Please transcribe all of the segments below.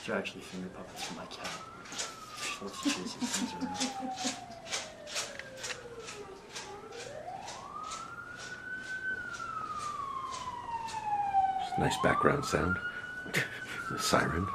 These are actually finger puppets for my cat. She loves to chase these things around. Nice background sound. The siren.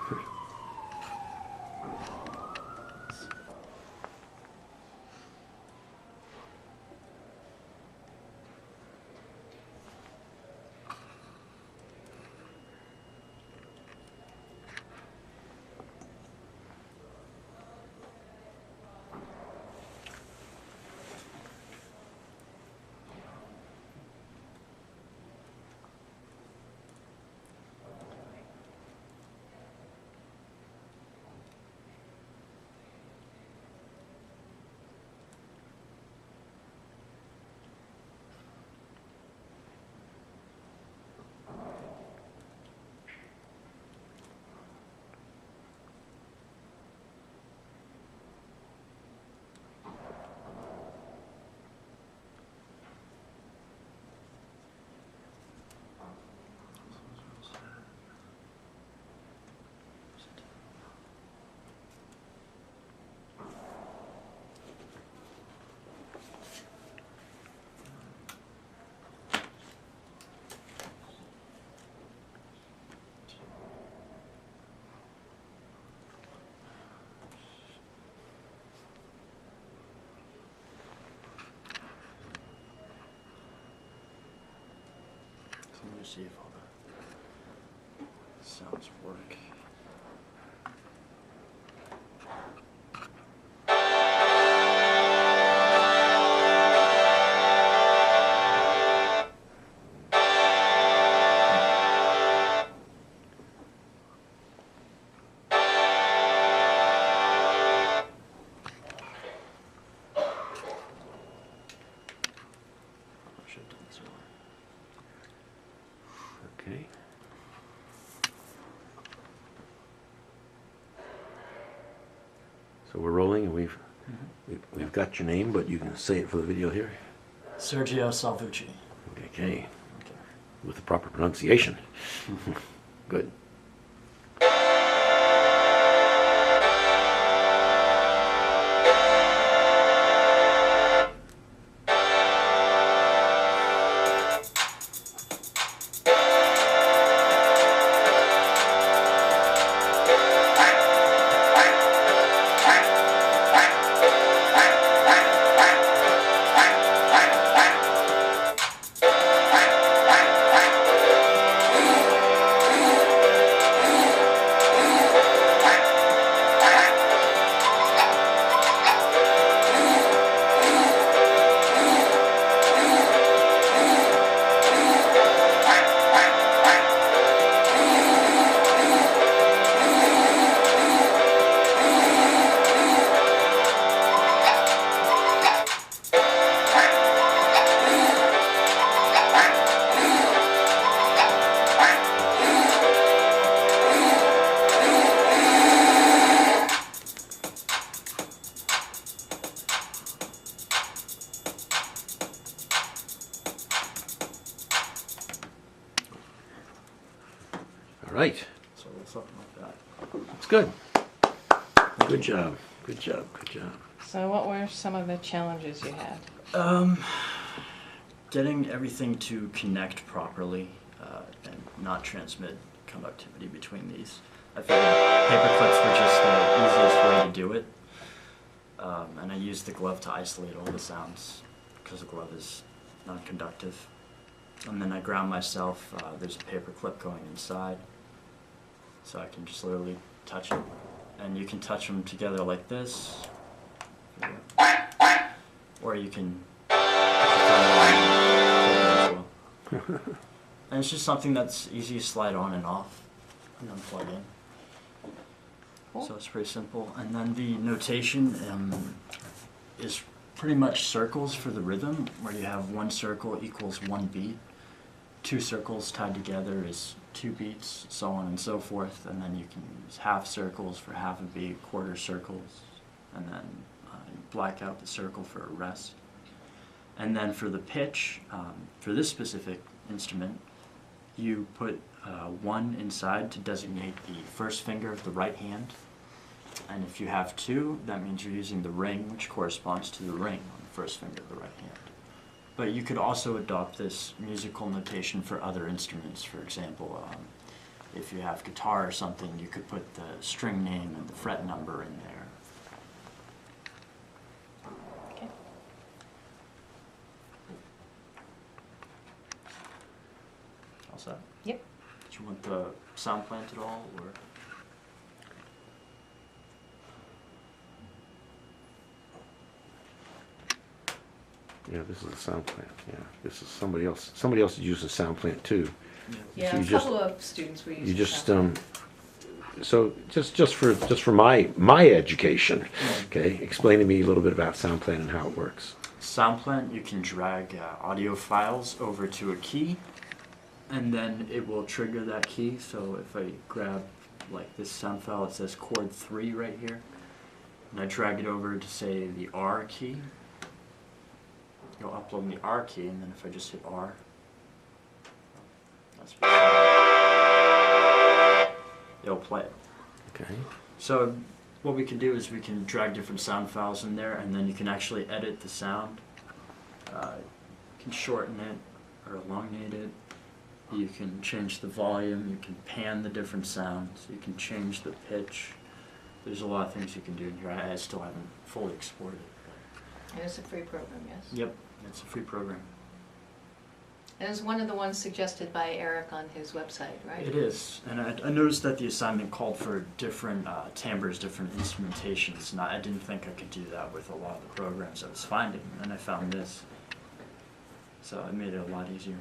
Let me see if all the sounds work. I should have done this earlier. Okay. So we're rolling, and we've got your name, but you can say it for the video here. Sergio Salvucci. Okay. With the proper pronunciation. Good. All right. So something like that. That's good. Good job. Good job. Good job. So what were some of the challenges you had? Getting everything to connect properly and not transmit conductivity between these. I figured paper clips were just the easiest way to do it. And I used the glove to isolate all the sounds because the glove is non-conductive. And then I ground myself. There's a paper clip going inside, so I can just literally touch it. And you can touch them together like this, or you can as well. And it's just something that's easy to slide on and off and then plug in. Cool. So it's pretty simple. And then the notation is pretty much circles for the rhythm, where you have one circle equals one beat, two circles tied together is 2 beats, so on and so forth. And then you can use half circles for half a beat, quarter circles, and then you black out the circle for a rest. And then for the pitch, for this specific instrument, you put one inside to designate the first finger of the right hand. And if you have two, that means you're using the ring, which corresponds to the ring on the first finger of the right hand. But you could also adopt this musical notation for other instruments. For example, if you have guitar or something, you could put the string name and the fret number in there. Okay. All set? Yep. Do you want the sound plant at all, or? Yeah, this is a sound plant, yeah. This is somebody else. Somebody else uses sound plant too. Yeah, You a just- couple of students were using You just, that. so just for my education, okay, explain to me a little bit about sound plant and how it works. Sound plant, you can drag audio files over to a key, and then it will trigger that key. So if I grab like this sound file, it says chord 3 right here, and I drag it over to say the R key. You'll upload the R key, and then if I just hit R, that's it'll play it. Okay. So what we can do is we can drag different sound files in there, and then you can actually edit the sound. You can shorten it or elongate it. You can change the volume. You can pan the different sounds. You can change the pitch. There's a lot of things you can do in here. I still haven't fully exported it. And it's a free program, yes? Yep, it's a free program. And it's one of the ones suggested by Eric on his website, right? It is, and I noticed that the assignment called for different timbres, different instrumentations, and I didn't think I could do that with a lot of the programs I was finding, and I found this. So it made it a lot easier.